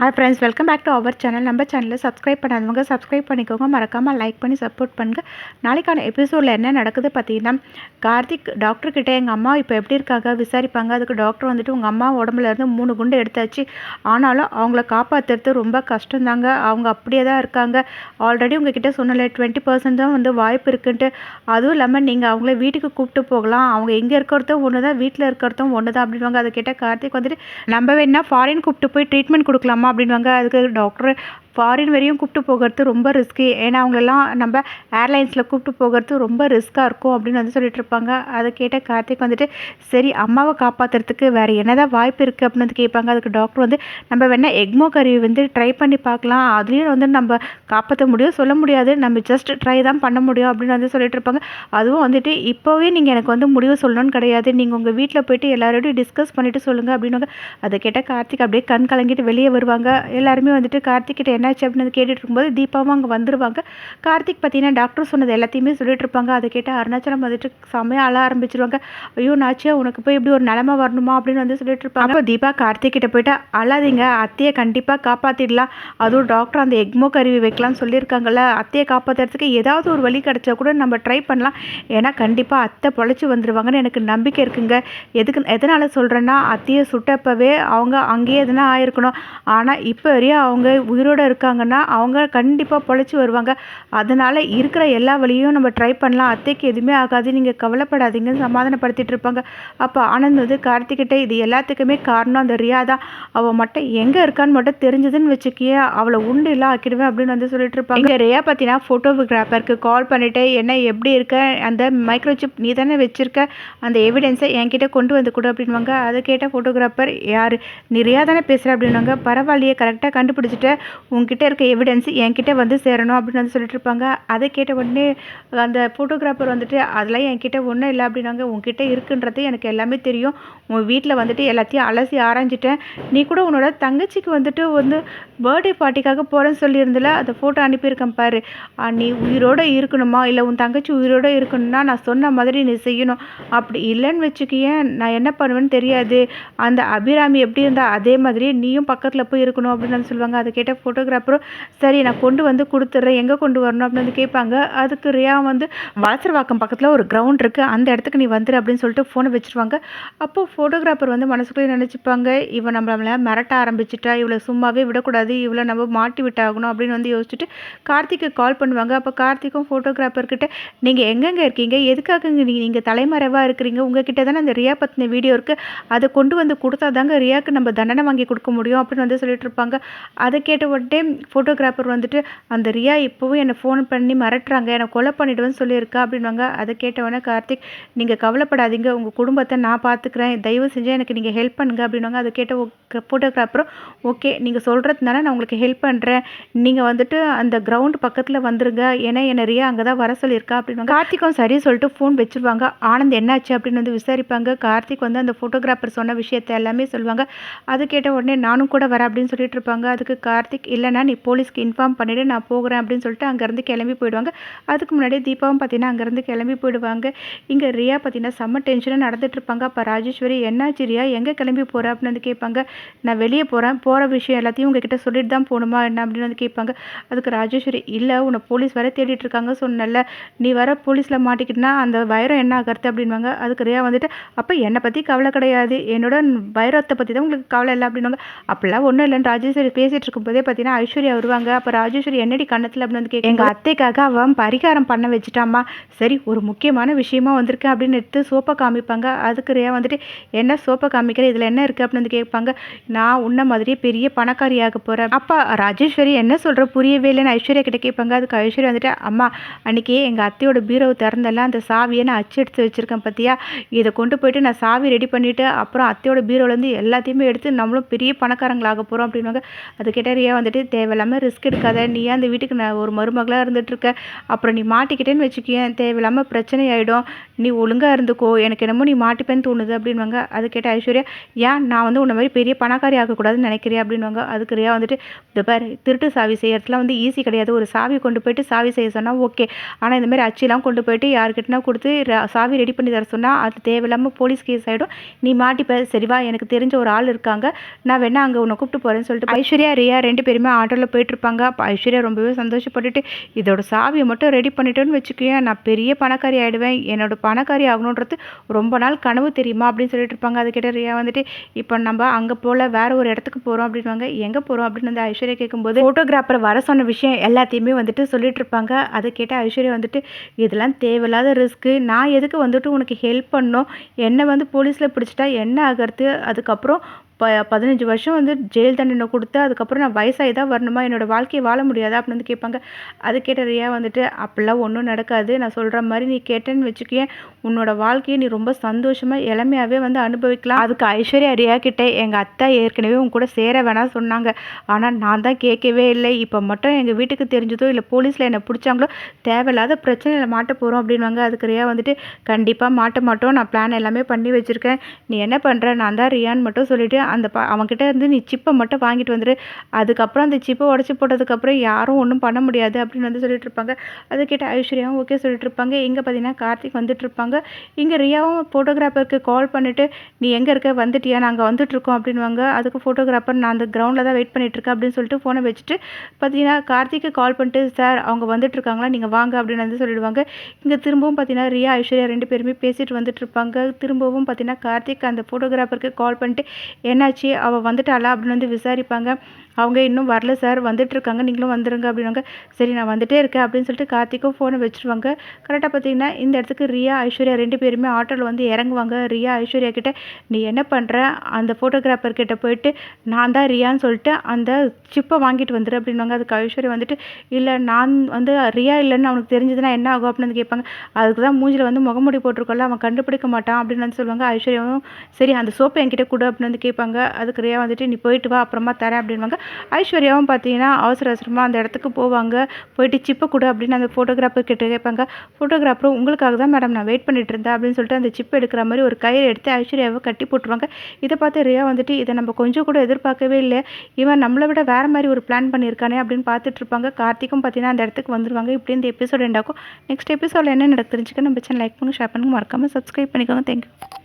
Hi friends, welcome back to our channel. நம்ம சேனலில் subscribe பண்ணாதவங்க சப்ஸ்கிரைப் பண்ணிக்கோங்க. மறக்காமல் லைக் பண்ணி சப்போர்ட் பண்ணுங்கள். நாளைக்கான எபிசோடில் என்ன நடக்குது பார்த்தீங்கன்னா, கார்த்திக் டாக்டர்கிட்ட எங்கள் அம்மா இப்போ எப்படி இருக்காங்க விசாரிப்பாங்க. அதுக்கு டாக்டர் வந்துட்டு உங்கள் அம்மா உடம்புலேருந்து 3 குண்டு எடுத்தாச்சு, ஆனாலும் அவங்கள காப்பாற்றுறது ரொம்ப கஷ்டம்தாங்க, அவங்க அப்படியே தான் இருக்காங்க. ஆல்ரெடி உங்ககிட்ட சொன்னல 20% தான் வந்து வாய்ப்பு இருக்குன்ட்டு. அதுவும் இல்லாமல் நீங்கள் அவங்கள வீட்டுக்கு கூப்பிட்டு போகலாம், அவங்க எங்கே இருக்கிறதும் ஒன்று தான், வீட்டில் இருக்கிறதும் ஒன்று தான் அப்படின்வாங்க. அதை கேட்டால் கார்த்திக் வந்துட்டு நம்ம வேணா ஃபாரின் கூப்பிட்டு போய் ட்ரீட்மெண்ட் கொடுக்கலாமா அப்படின்வாங்க. அதுக்கு டாக்டர் ஃபாரின் வரையும் கூப்பிட்டு போகிறது ரொம்ப ரிஸ்க்கு, ஏன்னா அவங்களெல்லாம் நம்ம ஏர்லைன்ஸில் கூப்பிட்டு போகிறது ரொம்ப ரிஸ்க்காக இருக்கும் அப்படின்னு வந்து சொல்லிட்டு இருப்பாங்க. அதை கேட்ட கார்த்திக் வந்துட்டு சரி அம்மாவை காப்பாற்றுறதுக்கு வேறு என்னதான் வாய்ப்பு இருக்குது அப்படின்னு வந்து கேட்பாங்க. அதுக்கு டாக்டர் வந்து நம்ம வேணால் எக்மோ கருவி வந்து ட்ரை பண்ணி பார்க்கலாம், அதுலேயும் வந்து நம்ம காப்பாற்ற முடியும் சொல்ல முடியாது, நம்ம ஜஸ்ட் ட்ரை தான் பண்ண முடியும் அப்படின்னு வந்து சொல்லிட்டு இருப்பாங்க. அதுவும் வந்துட்டு இப்போவே நீங்கள் எனக்கு வந்து முடிவு சொல்லணும்னு கிடையாது, நீங்கள் உங்கள் வீட்டில் போயிட்டு எல்லாரோடையும் டிஸ்கஸ் பண்ணிவிட்டு சொல்லுங்கள் அப்படின்னு. அதை கேட்டால் கார்த்திக் அப்படியே கண் கலங்கிட்டு வெளியே வருவாங்க. எல்லாருமே வந்துட்டு கார்த்திக் கிட்ட என்னாச்சு அப்படின்னு கேட்டுட்டு இருக்கும்போது தீபாவும் அங்கே வந்துருவாங்க. கார்த்திக் பார்த்தீங்கன்னா டாக்டர் சொன்னது எல்லாத்தையுமே சொல்லிட்டு இருப்பாங்க. அதை கேட்டு அருணாச்சலம் வந்துட்டு செம்மையாக அழ ஆரம்பிச்சிருவாங்க. ஐயோ நாச்சியா, உனக்கு போய் இப்படி ஒரு நிலமை வரணுமா அப்படின்னு வந்து சொல்லிட்டு இருப்பாங்க. அப்போ தீபா கார்த்திக் கிட்ட போயிட்டு அழாதீங்க, அத்தையை கண்டிப்பாக காப்பாற்றிடலாம், அதுவும் டாக்டர் அந்த எக்மோ கருவி வைக்கலாம்னு சொல்லியிருக்காங்கல்ல, அத்தையை காப்பாற்றுறதுக்கு ஏதாவது ஒரு வழி கிடைச்சா கூட நம்ம ட்ரை பண்ணலாம், ஏன்னா கண்டிப்பாக அத்தை பொழைச்சி வந்துடுவாங்கன்னு எனக்கு நம்பிக்கை இருக்குங்க. எதனால் சொல்கிறேன்னா, அத்தையை சுட்டப்பவே அவங்க அங்கேயே எதுனா ஆயிருக்கணும், ஆனால் இப்போ வரையும் அவங்க உயிரோடு இருக்காங்கன்னா அவங்க கண்டிப்பாக பொழைச்சி வருவாங்க, அதனால் இருக்கிற எல்லா வழியும் நம்ம ட்ரை பண்ணலாம், அத்தைக்கு எதுவுமே ஆகாது, நீங்கள் கவலைப்படாதீங்கன்னு சமாதானப்படுத்திட்டு இருப்பாங்க. அப்போ ஆனந்த் வந்து கார்த்திக்கிட்ட இது எல்லாத்துக்குமே காரணம் அந்த ரியா தான், அவள் மட்டும் எங்கே இருக்கான்னு மட்டும் தெரிஞ்சதுன்னு வச்சுக்கிய அவளை உண்டு இல்லை ஆக்கிடுவேன் அப்படின்னு வந்து சொல்லிட்டு இருப்பாங்க. இங்கே ரியா பார்த்தீங்கன்னா ஃபோட்டோகிராஃபருக்கு கால் பண்ணிவிட்டு என்ன எப்படி இருக்க, அந்த மைக்ரோசிப் நீ தானே வச்சுருக்க, அந்த எவிடென்ஸை என்கிட்ட கொண்டு வந்து கொடு அப்படின்வாங்க. அதை கேட்ட ஃபோட்டோகிராஃபர் யார், நீ ரியா தானே பேசுகிற அப்படின்வாங்க. பரவாயில்லையே, கரெக்டாக கண்டுபிடிச்சிட்டு உங்ககிட்ட இருக்க எவிடன்ஸ் என்கிட்ட வந்து சேரணும் அப்படின்னு வந்து சொல்லிட்டு இருப்பாங்க. அதை கேட்ட உடனே அந்த ஃபோட்டோகிராஃபர் வந்துட்டு அதெல்லாம் என்கிட்ட ஒன்றும் இல்லை அப்படின்னாங்க. உங்ககிட்ட இருக்குன்றது எனக்கு எல்லாமே தெரியும், உன் வீட்டில் வந்துட்டு எல்லாத்தையும் அலசி ஆராய்ஞ்சிட்டேன், நீ கூட உன்னோட தங்கச்சிக்கு வந்துட்டு வந்து பர்த்டே பார்ட்டிக்காக போகிறேன்னு சொல்லியிருந்தில்ல, அந்த ஃபோட்டோ அனுப்பியிருக்கேன் பாரு, நீ உயிரோடு இருக்கணுமா இல்லை உன் தங்கச்சி உயிரோடு இருக்கணும்னா நான் சொன்ன மாதிரி நீ செய்யணும், அப்படி இல்லைன்னு வச்சுக்கியேன் நான் என்ன பண்ணுவேன்னு தெரியாது, அந்த அபிராமி எப்படி இருந்தால் அதே மாதிரி நீயும் பக்கத்தில் போய் இருக்கணும் அப்படின்னு வந்து சொல்லுவாங்க. அதை கேட்ட ஃபோட்டோகிராஃபரும் சரி நான் கொண்டு வந்து கொடுத்துட்றேன், எங்கே கொண்டு வரணும் அப்படின்னு வந்து கேட்பாங்க. அதுக்கு ரியா வந்து வளசரவாக்கம் பக்கத்தில் ஒரு கிரவுண்ட் இருக்குது, அந்த இடத்துக்கு நீ வந்துடு அப்படின்னு சொல்லிட்டு ஃபோனை வச்சுருவாங்க. அப்போது ஃபோட்டோகிராஃபர் வந்து மனசுக்குள்ளே நினச்சிப்பாங்க, இவன் நம்மளை மிரட்ட ஆரம்பிச்சிட்டா, இவளை சும்மாவே விடக்கூடாது, இவளை நம்ம மாட்டி விட்டாகணும் அப்படின்னு வந்து யோசிச்சுட்டு கார்த்திக்கு கால் பண்ணுவாங்க. அப்போ கார்த்திக்கும் ஃபோட்டோகிராஃபர்கிட்ட நீங்கள் எங்கெங்கே இருக்கீங்க, எதுக்காக நீங்கள் தலைமறைவாக இருக்கிறீங்க, உங்ககிட்ட தானே அந்த ரியா பற்றின வீடியோ இருக்குது, அதை கொண்டு வந்து கொடுத்தா தாங்க ரியாவுக்கு நம்ம தண்டனை வாங்கி கொடுக்க முடியும் அப்படின்னு வந்து சொல்லிட்டு இருப்பாங்க. அதை கேட்ட உடனே ஃபோட்டோகிராஃபர் வந்துட்டு அந்த ரியா இப்போவும் என்னை ஃபோன் பண்ணி மிரட்டுறாங்க, என்னை கொலை பண்ணிவிடுவேன்னு சொல்லியிருக்கா அப்படின்வாங்க. அதை கேட்டவொடனே கார்த்திக் நீங்கள் கவலைப்படாதீங்க, உங்கள் குடும்பத்தை நான் பார்த்துக்கிறேன், தயவு செஞ்சு எனக்கு நீங்கள் ஹெல்ப் பண்ணுங்க அப்படின்வாங்க. அதை கேட்ட ஃபோட்டோகிராஃபரும் ஓகே நீங்கள் சொல்கிறதுனால நான் உங்களுக்கு ஹெல்ப் பண்ணுறேன், நீங்கள் வந்துட்டு அந்த கிரவுண்ட் பக்கத்தில் வந்துருங்க, ஏன்னா என்னை ரியா அங்கே தான் வர சொல்லியிருக்கா அப்படின்வாங்க. கார்த்திக்கும் சரி சொல்லிட்டு ஃபோன் வச்சுருவாங்க. ஆனந்த் என்னாச்சு அப்படின்னு வந்து விசாரிப்பாங்க. கார்த்திக் வந்து அந்த ஃபோட்டோகிராஃபர் சொன்ன விஷயத்தை எல்லாமே சொல்லுவாங்க. அது கேட்ட உடனே நானும் கூட வரேன் அப்படின்னு சொல்லிட்டு இருப்பாங்க. அதுக்கு கார்த்திக் இல்லைனா நீ போலீஸ்க்கு இன்ஃபார்ம் பண்ணிவிட்டு நான் போகிறேன் அப்படின்னு சொல்லிட்டு அங்கேருந்து கிளம்பி போயிடுவாங்க. அதுக்கு முன்னாடி தீபாவும் பார்த்தீங்கன்னா அங்கேருந்து கிளம்பி போயிடுவாங்க. இங்கே ரியா பார்த்தீங்கன்னா செம்ம டென்ஷனாக நடந்துட்டு இருப்பாங்க. அப்போ ராஜேஸ்வரி என்னாச்சு ரியா, எங்கே கிளம்பி போகிறேன் அப்படின்னு வந்து கேட்பாங்க. நான் வெளியே போகிறேன், போகிற விஷயம் எல்லாத்தையும் உங்ககிட்ட சொல்லிட்டு தான் போகணுமா என்ன அப்படின்னு வந்து கேட்பாங்க. அதுக்கு ராஜேஸ்வரி இல்லை உன்னை போலீஸ் வர தேடிட்டு இருக்காங்க சொன்னல, நீ வர போலீஸில் மாட்டிக்கிட்டுனா அந்த வைரம் என்ன ஆகிறது அப்படின்வாங்க. அதுக்கு ரியா வந்துட்டு அப்போ என்னை பற்றி கவலை கிடையாது, என்னோட வைரத்தை பற்றி தான் உங்களுக்கு கவலை இல்லை அப்படின்வாங்க. அப்படிலாம் ஒன்றும் இல்லைன்னு ராஜேஸ்வரி பேசிகிட்டு இருக்கும்போதே பார்த்தீங்கன்னா ஐஸ்வர்யா வருவாங்க. அப்போ ராஜேஸ்வரி என்னடி கண்ணத்தில் அப்படின்னு வந்து கேட்க எங்கள் அத்தைக்காக அவன் பரிகாரம் பண்ண வச்சுட்டாமா, சரி ஒரு முக்கியமான விஷயமா வந்திருக்கேன் அப்படின்னு எடுத்து சோப்பை காமிப்பாங்க. அதுக்கு ரியா வந்துட்டு என்ன சோப்பை காமிக்கிற, இதில் என்ன இருக்குது அப்படின்னு வந்து கேட்பாங்க. நான் உன்ன மாதிரியே பெரிய பணக்காரியாக போகிறேன். அப்போ ராஜேஸ்வரி என்ன சொல்கிற புரியவே இல்லைன்னு ஐஸ்வர்யா கிட்ட கேட்பாங்க. அதுக்கு ஐஸ்வர்யா வந்துட்டு அம்மா அன்றைக்கி எங்கள் அத்தையோட பீரோவை திறந்தெல்லாம் அந்த சாவியை நான் அச்சு எடுத்து வச்சுருக்கேன் பார்த்தியா, இதை கொண்டு போயிட்டு நான் சாவி ரெடி பண்ணிவிட்டு அப்புறம் அத்தையோட பீரோலேருந்து எல்லாத்தையுமே எடுத்து நம்மளும் பெரிய பணக்காரங்களாக போகிறோம் அப்படின்வாங்க. அது கேட்ட ரியா வந்துட்டு தேவையில்லாமல் ரிஸ்க் எடுக்காத, நீ ஏன் அந்த வீட்டுக்கு நான் ஒரு மருமகளாக இருந்துகிட்ருக்க, அப்புறம் நீ மாட்டிக்கிட்டேன்னு வச்சுக்கேன் தேவையில்லாமல் பிரச்சனை ஆகிடும், நீ ஒழுங்காக இருந்துக்கோ, எனக்கு என்னமோ நீ மாட்டிப்பேன்னு தோணுது அப்படின்வாங்க. அது கேட்ட ஐஸ்வர்யா, ஏன் நான் வந்து உன்ன மாதிரி பெரிய பணக்காரி ஆகக்கூடாதுன்னு நினைக்கிறேன் அப்படின்வாங்க. அதுக்கு ரியா வந்துட்டு, இந்த பார் திருட்டு சாவி செய்யறதுலாம் வந்து ஈஸி கிடையாது, ஒரு சாவி கொண்டு போயிட்டு சாவி செய்ய சொன்னால் ஓகே, ஆனால் இந்த மாதிரி அச்சுலாம் கொண்டு போயிட்டு யாருக்கிட்டனா கொடுத்து சாவி ரெடி பண்ணி தர சொன்னால் அது தேவையில்லாமல் போலீஸ் கேஸ் ஆகிடும், நீ மாட்டிப்ப, சரிவா எனக்கு தெரிஞ்ச ஒரு ஆள் இருக்காங்க, நான் வேணா அங்கே உன்னை கூப்பிட்டு போகிறேன்னு சொல்லிட்டு ஐஸ்வர்யா ரியா 2 பேருமே ஆட்டோவில் போயிட்டுருப்பாங்க. அப்போ ஐஸ்வர்யா ரொம்பவே சந்தோஷப்பட்டுட்டு, இதோட சாவியை மட்டும் ரெடி பண்ணிட்டேன்னு வச்சுக்கேன், நான் பெரிய பணக்காரி ஆகிடுவேன், என்னோட பணக்காரி ஆகணுன்றது ரொம்ப நாள் கனவு தெரியுமா அப்படின்னு சொல்லிட்டு இருப்பாங்க. அது கிட்ட ரியா வந்துட்டு, இப்போ நம்ம அங்கே போல் வேற ஒரு இடத்துக்கு போகிறோம் அப்படின்வாங்க. எங்கே போகிறோம் அப்படின்னு வந்து ஐஸ்வர்யா கேட்கும்போது ஃபோட்டோகிராஃபர் வர சொன்ன விஷயம் எல்லாத்தையுமே வந்துட்டு சொல்லிட்டு இருப்பாங்க. அதை கேட்ட ஐஸ்வர்யா வந்துட்டு, இதெல்லாம் தேவையில்லாத ரிஸ்க்கு, நான் எதுக்கு வந்துட்டு உனக்கு ஹெல்ப் பண்ணணும், என்னை வந்து போலீஸில் பிடிச்சிட்டா என்ன ஆகிறது, அதுக்கப்புறம் 15 வருஷம் வந்து ஜெயில் தண்டனை கொடுத்து அதுக்கப்புறம் நான் வயசாகி தான் வரணுமா, என்னோடய வாழ்க்கையை வாழ முடியாதா அப்படின்னு வந்து கேட்பாங்க. அது கேட்ட ரியா வந்துட்டு, அப்படிலாம் ஒன்றும் நடக்காது, நான் சொல்கிற மாதிரி நீ கேட்டேன்னு வச்சுக்கேன், உன்னோட வாழ்க்கையை நீ ரொம்ப சந்தோஷமாக இளமையாகவே வந்து அனுபவிக்கலாம். அதுக்கு ஐஸ்வர்யா ரியா கிட்டே, எங்கள் அத்தை ஏற்கனவே உங்க கூட சேர வேணாம் சொன்னாங்க, ஆனால் நான் தான் கேட்கவே இல்லை, இப்போ மட்டும் எங்கள் வீட்டுக்கு தெரிஞ்சதோ இல்லை போலீஸில் என்னை பிடிச்சாங்களோ தேவையில்லாத பிரச்சனையில் மாட்ட போகிறோம் அப்படின்வாங்க. அதுக்கு ரியா வந்துட்டு, கண்டிப்பாக மாட்ட மாட்டோம், நான் பிளான் எல்லாமே பண்ணி வச்சுருக்கேன், நீ என்ன பண்ணுற, நான் தான் ரியான்னு மட்டும் சொல்லிவிட்டு அந்த அவன்கிட்ட இருந்து நீ சிப்பை மட்டும் வாங்கிட்டு வந்துரு, அதுக்கப்புறம் அந்த சிப்பை உடச்சி போட்டதுக்கப்புறம் யாரும் ஒன்றும் பண்ண முடியாது அப்படின்னு வந்து சொல்லிட்டு இருப்பாங்க. அதை கேட்ட ஐஸ்வர்யாவும் ஓகே சொல்லிட்டு இருப்பாங்க. இங்கே பார்த்தீங்கன்னா கார்த்திக் வந்துட்டு இருப்பாங்க. இங்கே ரியாவும் ஃபோட்டோகிராஃபருக்கு கால் பண்ணிவிட்டு, நீ எங்கே இருக்க, வந்துட்டியா, நாங்கள் வந்துட்டுருக்கோம் அப்படின்வாங்க. அதுக்கு ஃபோட்டோகிராஃபர், நான் அந்த கிரவுண்டில் தான் வெயிட் பண்ணிகிட்ருக்கேன் அப்படின்னு சொல்லிட்டு ஃபோனை வச்சுட்டு பார்த்தீங்கன்னா கார்த்திக்கு கால் பண்ணிட்டு, சார் அவங்க வந்துட்டுருக்காங்களா, நீங்கள் வாங்க அப்படின்னு வந்து சொல்லிடுவாங்க. இங்கே திரும்பவும் பார்த்தீங்கன்னா ரியா ஐஸ்வர்யா 2 பேருமே பேசிட்டு வந்துட்டு இருப்பாங்க. திரும்பவும் பார்த்தீங்கன்னா கார்த்திக் அந்த ஃபோட்டோகிராஃபருக்கு கால் பண்ணிட்டு, என்னாச்சு, அவள் வந்துட்டாளா அப்படின்னு வந்து விசாரிப்பாங்க. அவங்க இன்னும் வரல சார், வந்துட்டுருக்காங்க, நீங்களும் வந்துடுங்க அப்படின்னாங்க. சரி நான் வந்துட்டே இருக்கேன் அப்படின்னு சொல்லிட்டு கார்த்திக்கும் ஃபோனை வச்சுருவாங்க. கரெக்டாக பார்த்தீங்கன்னா இந்த இடத்துக்கு ரியா ஐஸ்வர்யா 2 பேருமே ஆட்டோவில் வந்து இறங்குவாங்க. ரியா ஐஸ்வர்யா கிட்ட, நீ என்ன பண்ணுற, அந்த ஃபோட்டோகிராஃபர் கிட்ட போயிட்டு நான் தான் ரியான்னு சொல்லிட்டு அந்த சிப்பை வாங்கிட்டு வந்துடு அப்படின்வாங்க. அதுக்கு ஐஸ்வர்யா வந்துட்டு, இல்லை நான் வந்து ரியா இல்லைன்னு அவனுக்கு தெரிஞ்சதுன்னா என்ன ஆகும் அப்படின்னு வந்து கேட்பாங்க. அதுக்கு தான் மூஞ்சில் வந்து முகமூடி போட்டிருக்கோம்ல, அவன் கண்டுபிடிக்க மாட்டான் அப்படின்னு வந்து சொல்லுவாங்க. ஐஸ்வர்யாவும் சரி அந்த சோப்பை என்கிட்ட கொடு அப்படின்னு வந்து கேட்பாங்க. அதுக்கு ரியா வந்துட்டு, நீ போயிட்டு வா அப்புறமா தரேன் அப்படின்வாங்க. ஐஸ்வர்யாவும் பார்த்தீங்கன்னா அவசர அவசரமாக அந்த இடத்துக்கு போவாங்க. போயிட்டு சிப்பை கொடு அப்படின்னு அந்த ஃபோட்டோகிராஃபர் கிட்ட கேட்பாங்க. ஃபோட்டோகிராஃபரும், உங்களுக்காக தான் மேடம் நான் வெயிட் பண்ணிட்டு இருந்தேன் அப்படின்னு சொல்லிட்டு அந்த சிப்பை எடுக்கிற மாதிரி ஒரு கயிறு எடுத்து ஐஸ்வர்யாவை கட்டி போட்டுருவாங்க. இதை பார்த்து ரியா வந்துட்டு, இதை நம்ம கொஞ்சம் கூட எதிர்பார்க்கவே இல்லை, இவன் நம்மளை விட வேறு மாதிரி ஒரு பிளான் பண்ணியிருக்கானே அப்படின்னு பார்த்துட்டு இருப்பாங்க. கார்த்திக்கும் பார்த்தீங்கன்னா அந்த இடத்துக்கு வந்துருவாங்க. இப்படி இந்த எபிசோட் எண்டாக்கும். நெக்ஸ்ட் எபிசோடில் என்ன நடக்கு தெரிஞ்சுக்க நம்ம சேனல் லைக் பண்ணுங்க, ஷேர் பண்ணுங்க, மறக்காமல் சப்ஸ்கிரைப் பண்ணிக்கோங்க. தேங்க்யூ.